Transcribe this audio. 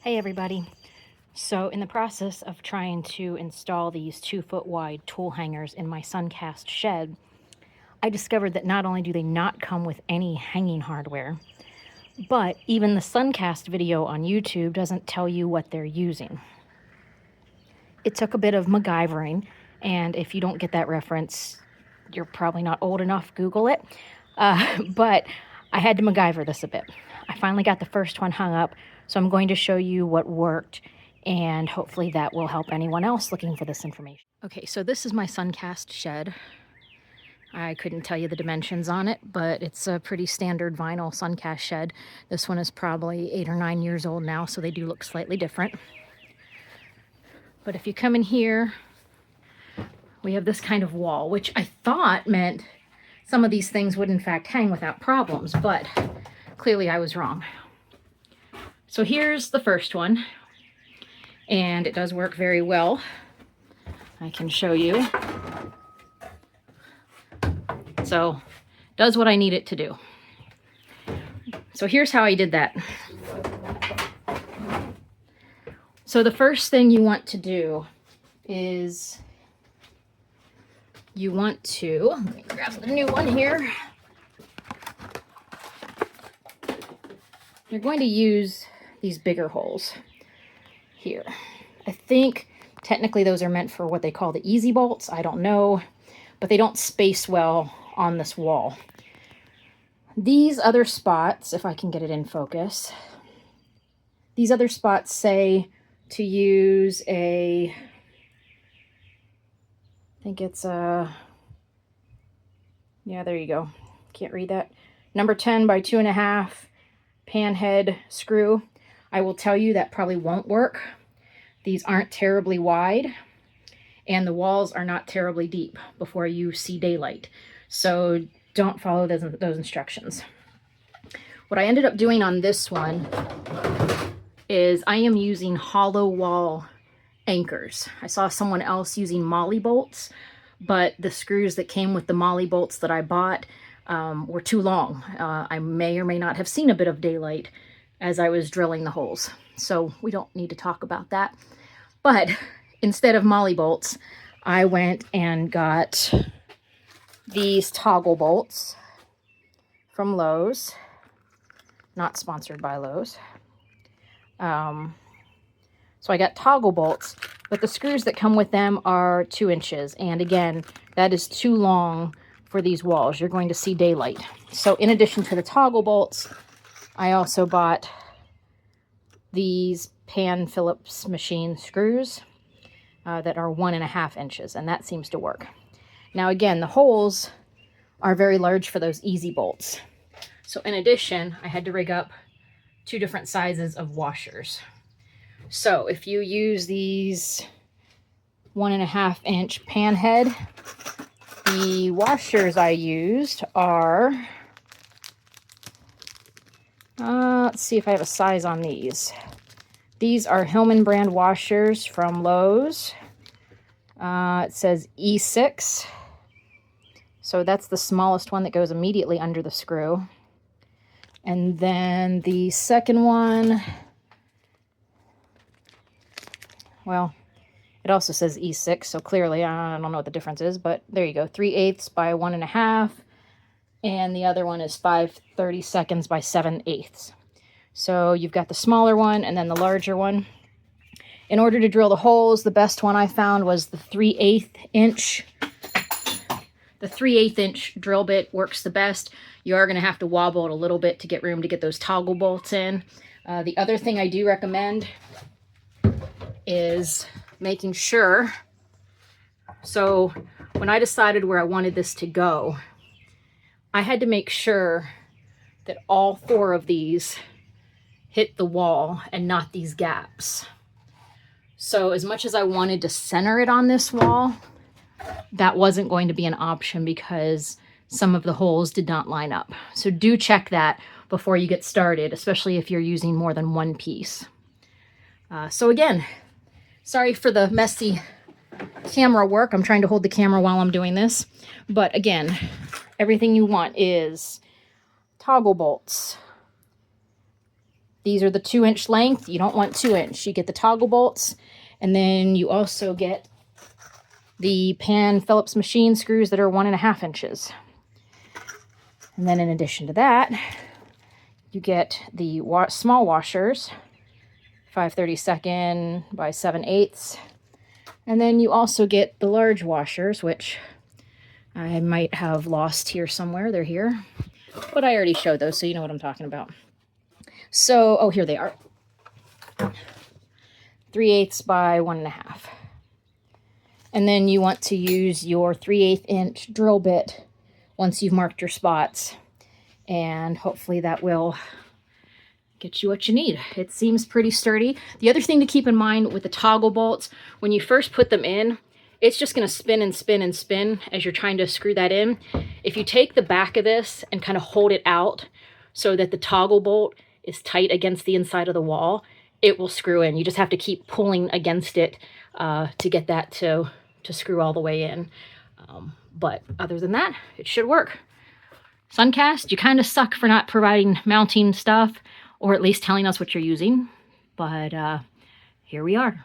Hey everybody. So in the process of trying to install these 2-foot wide tool hangers in my Suncast shed, I discovered that not only do they not come with any hanging hardware, but even the Suncast video on YouTube doesn't tell you what they're using. It took a bit of MacGyvering, and if you don't get that reference, you're probably not old enough. Google it. But I had to MacGyver this a bit. I finally got the first one hung up, so I'm going to show you what worked, and hopefully that will help anyone else looking for this information. Okay, so this is my Suncast shed. I couldn't tell you the dimensions on it, but it's a pretty standard vinyl Suncast shed. This one is probably 8 or 9 years old now, so they do look slightly different. But if you come in here, we have this kind of wall, which I thought meant some of these things would in fact hang without problems, but clearly I was wrong. So here's the first one, and it does work very well. I can show you. So does what I need it to do. So here's how I did that. So the first thing you want to do is you want to, let me grab the new one here. You're going to use these bigger holes here. I think technically those are meant for what they call the easy bolts. I don't know, but they don't space well on this wall. These other spots, if I can get it in focus, these other spots say to use I think it's a, yeah, there you go. Can't read that. Number 10 by 2.5 pan head screw. I will tell you that probably won't work. These aren't terribly wide, and the walls are not terribly deep before you see daylight. So don't follow those instructions. What I ended up doing on this one is I am using hollow wall anchors. I saw someone else using molly bolts, but the screws that came with the molly bolts that I bought were too long. I may or may not have seen a bit of daylight as I was drilling the holes. So we don't need to talk about that. But instead of molly bolts, I went and got these toggle bolts from Lowe's. Not sponsored by Lowe's. So I got toggle bolts, but the screws that come with them are 2 inches. And again, that is too long for these walls. You're going to see daylight. So in addition to the toggle bolts, I also bought these Phillips machine screws that are 1.5 inches, and that seems to work. Now again, the holes are very large for those easy bolts. So in addition, I had to rig up 2 different sizes of washers. So if you use these 1.5 inch pan head, the washers I used are, let's see if I have a size on these. These are Hillman brand washers from Lowe's. It says E6. So that's the smallest one that goes immediately under the screw. And then the second one, well, it also says E6, so clearly I don't know what the difference is, but there you go, 3/8 by 1.5, and the other one is 5/32 by 7/8. So you've got the smaller one and then the larger one. In order to drill the holes, the best one I found was the 3/8 inch. The 3/8 inch drill bit works the best. You are going to have to wobble it a little bit to get room to get those toggle bolts in. The other thing I do recommend is making sure, so when I decided where I wanted this to go, I had to make sure that all 4 of these hit the wall and not these gaps. So as much as I wanted to center it on this wall, that wasn't going to be an option because some of the holes did not line up. So do check that before you get started, especially if you're using more than one piece. So again, sorry for the messy camera work. I'm trying to hold the camera while I'm doing this. But again, everything you want is toggle bolts, These are the 2-inch length. You don't want 2-inch. You get the toggle bolts, and then you also get the pan Phillips machine screws that are 1.5 inches. And then in addition to that, you get the small washers, 5/32 by 7/8. And then you also get the large washers, which I might have lost here somewhere. They're here. But I already showed those, so you know what I'm talking about. So, oh, here they are. 3/8 by 1.5. And then you want to use your 3/8 inch drill bit once you've marked your spots. And hopefully that will get you what you need. It seems pretty sturdy. The other thing to keep in mind with the toggle bolts, when you first put them in, it's just going to spin and spin and spin as you're trying to screw that in. If you take the back of this and kind of hold it out so that the toggle bolt is tight against the inside of the wall, it will screw in. You just have to keep pulling against it to get that to screw all the way in. But other than that, it should work. Suncast, you kind of suck for not providing mounting stuff, or at least telling us what you're using. But here we are.